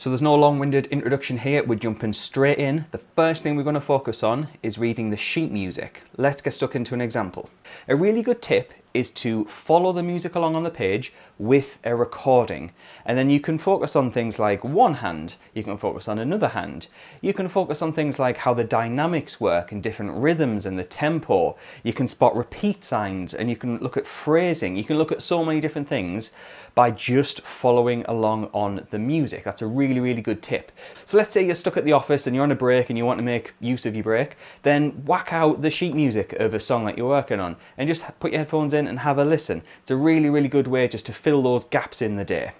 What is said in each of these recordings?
So there's no long-winded introduction here, we're jumping straight in. The first thing we're going to focus on is reading the sheet music. Let's get stuck into an example. A really good tip is to follow the music along on the page with a recording, and then you can focus on things like one hand, you can focus on another hand, you can focus on things like how the dynamics work and different rhythms and the tempo, you can spot repeat signs, and you can look at phrasing, you can look at so many different things by just following along on the music. That's a really good tip. So let's say you're stuck at the office and you're on a break and you want to make use of your break, then whack out the sheet music of a song that you're working on and just put your headphones in and have a listen. It's a really good way just to fill those gaps in the day.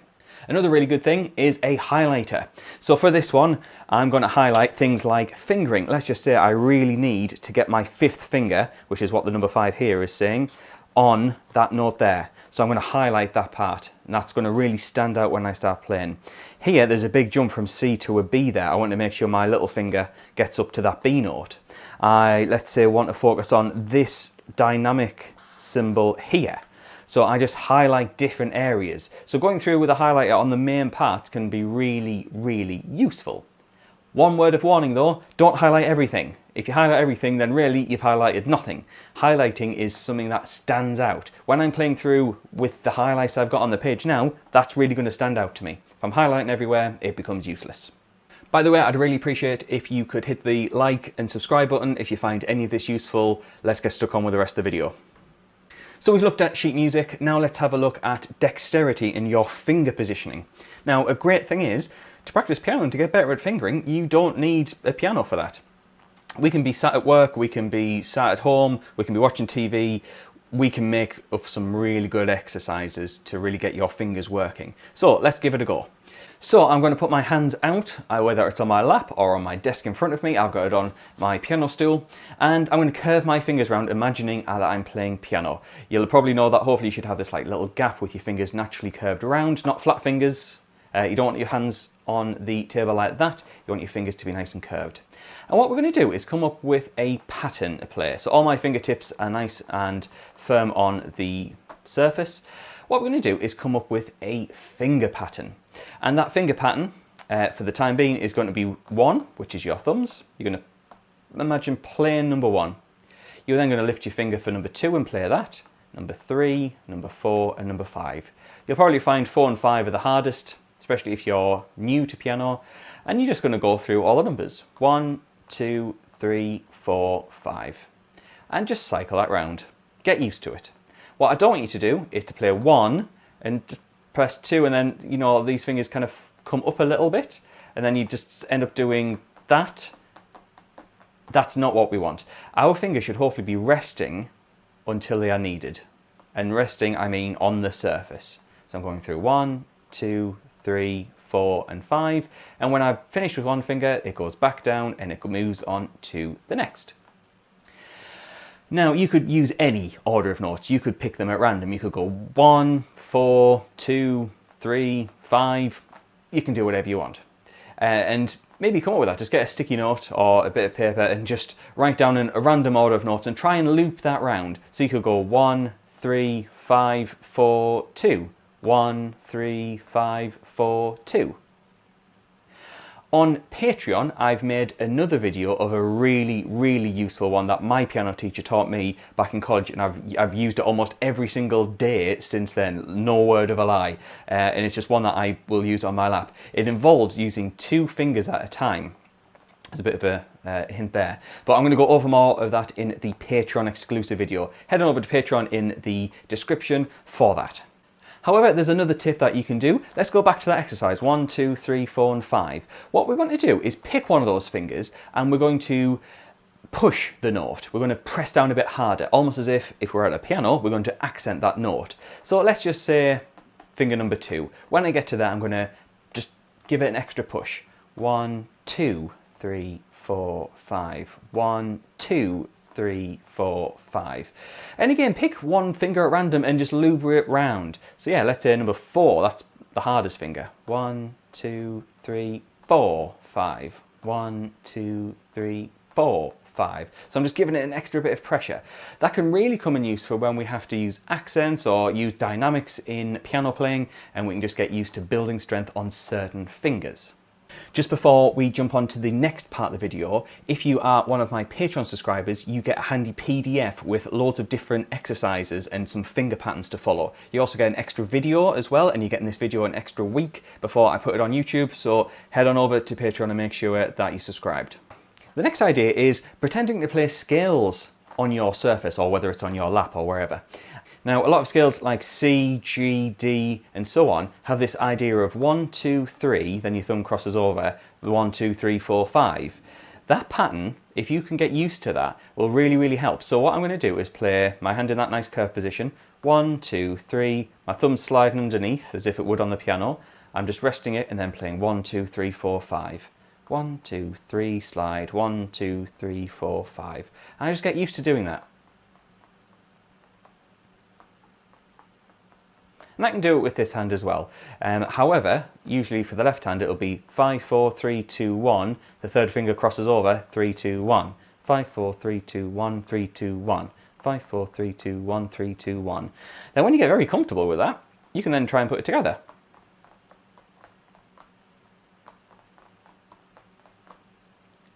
Another really good thing is a highlighter. So for this one, I'm going to highlight things like fingering. Let's just say I really need to get my fifth finger, which is what the number 5 here is saying, on that note there. So I'm going to highlight that part, and that's going to really stand out when I start playing. Here, there's a big jump from C to a B there. I want to make sure my little finger gets up to that B note. Let's say, want to focus on this dynamic symbol here. So I just highlight different areas. So going through with a highlighter on the main part can be really useful. One word of warning though, don't highlight everything. If you highlight everything, then really you've highlighted nothing. Highlighting is something that stands out. When I'm playing through with the highlights I've got on the page now, that's really going to stand out to me. If I'm highlighting everywhere, it becomes useless. By the way, I'd really appreciate if you could hit the like and subscribe button if you find any of this useful. Let's get stuck on with the rest of the video. So we've looked at sheet music, now let's have a look at dexterity in your finger positioning. Now a great thing is, to practice piano and to get better at fingering, you don't need a piano for that. We can be sat at work, we can be sat at home, we can be watching TV, we can make up some really good exercises to really get your fingers working. So let's give it a go. So I'm going to put my hands out, whether it's on my lap or on my desk in front of me. I've got it on my piano stool, and I'm going to curve my fingers around, imagining that I'm playing piano. You'll probably know that hopefully you should have this like little gap with your fingers naturally curved around, not flat fingers. You don't want your hands on the table like that, you want your fingers to be nice and curved. And what we're going to do is come up with a pattern to play. So all my fingertips are nice and firm on the surface. What we're going to do is come up with a finger pattern. And that finger pattern, for the time being, is going to be 1, which is your thumbs. You're going to imagine playing number 1. You're then going to lift your finger for number 2 and play that. Number 3, number 4, and number 5. You'll probably find 4 and 5 are the hardest, especially if you're new to piano. And you're just going to go through all the numbers. 1, 2, 3, 4, 5. And just cycle that round. Get used to it. What I don't want you to do is to play 1 and just press 2, and then, you know, these fingers kind of come up a little bit, and then you just end up doing that. That's not what we want. Our fingers should hopefully be resting until they are needed. And resting, I mean on the surface. So I'm going through 1, 2, 3, 4, and 5. And when I've finished with one finger, it goes back down and it moves on to the next. Now, you could use any order of notes. You could pick them at random. You could go 1, 4, 2, 3, 5. You can do whatever you want. And maybe come up with that. Just get a sticky note or a bit of paper and just write down a random order of notes and try and loop that round. So you could go 1, 3, 5, 4, 2. 1, 3, 5, 4, 2. On Patreon, I've made another video of a really useful one that my piano teacher taught me back in college, and I've used it almost every single day since then, no word of a lie. And it's just one that I will use on my lap. It involves using 2 fingers at a time. There's a bit of a hint there. But I'm going to go over more of that in the Patreon exclusive video. Head on over to Patreon in the description for that. However, there's another tip that you can do. Let's go back to that exercise, 1, 2, 3, 4, and 5. What we're going to do is pick one of those fingers and we're going to push the note. We're going to press down a bit harder, almost as if we're at a piano, we're going to accent that note. So let's just say finger number 2. When I get to that, I'm going to just give it an extra push. 1, 2, 3, 4, 5. 1, 2, 3, 4, 5. And again, pick one finger at random and just loop it round. So yeah, let's say number 4, that's the hardest finger. 1, 2, 3, 4, 5. 1, 2, 3, 4, 5. So I'm just giving it an extra bit of pressure. That can really come in use for when we have to use accents or use dynamics in piano playing, and we can just get used to building strength on certain fingers. Just before we jump on to the next part of the video, if you are one of my Patreon subscribers, you get a handy PDF with loads of different exercises and some finger patterns to follow. You also get an extra video as well, and you get in this video an extra week before I put it on YouTube, so head on over to Patreon and make sure that you're subscribed. The next idea is pretending to play scales on your surface, or whether it's on your lap or wherever. Now, a lot of scales like C, G, D, and so on have this idea of 1, 2, 3, then your thumb crosses over, 1, 2, 3, 4, 5. That pattern, if you can get used to that, will really, really help. So what I'm going to do is play my hand in that nice curved position. 1, 2, 3, my thumb's sliding underneath as if it would on the piano. I'm just resting it and then playing 1, 2, 3, 4, 5. 1, 2, 3, slide, 1, 2, 3, 4, 5. And I just get used to doing that. And I can do it with this hand as well. However, usually for the left hand it'll be 5, 4, 3, 2, 1. The third finger crosses over, 3, 2, 1. 5, 4, 3, 2, 1, 3, 2, 1. 5, 4, 3, 2, 1, 3, 2, 1. Now when you get very comfortable with that, you can then try and put it together.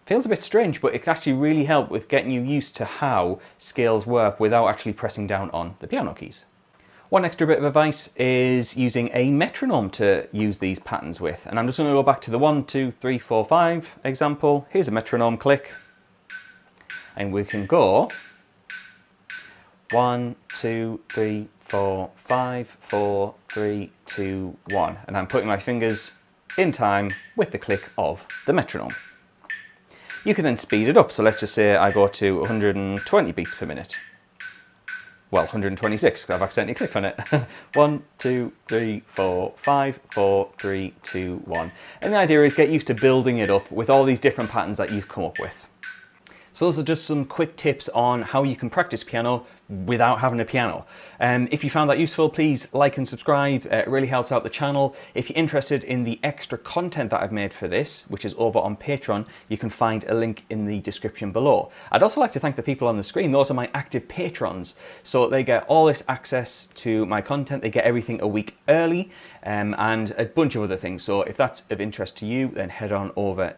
Feels a bit strange, but it can actually really help with getting you used to how scales work without actually pressing down on the piano keys. One extra bit of advice is using a metronome to use these patterns with. And I'm just going to go back to the 1, 2, 3, 4, 5 example. Here's a metronome click. And we can go 1, 2, 3, 4, 5, 4, 3, 2, 1. And I'm putting my fingers in time with the click of the metronome. You can then speed it up. So let's just say I go to 120 beats per minute. Well, 126, because I've accidentally clicked on it. 1, 2, 3, 4, 5, 4, 3, 2, 1. And the idea is get used to building it up with all these different patterns that you've come up with. So those are just some quick tips on how you can practice piano without having a piano. If you found that useful, please like and subscribe. It really helps out the channel. If you're interested in the extra content that I've made for this, which is over on Patreon, you can find a link in the description below. I'd also like to thank the people on the screen. Those are my active patrons. So they get all this access to my content. They get everything a week early and a bunch of other things. So if that's of interest to you, then head on over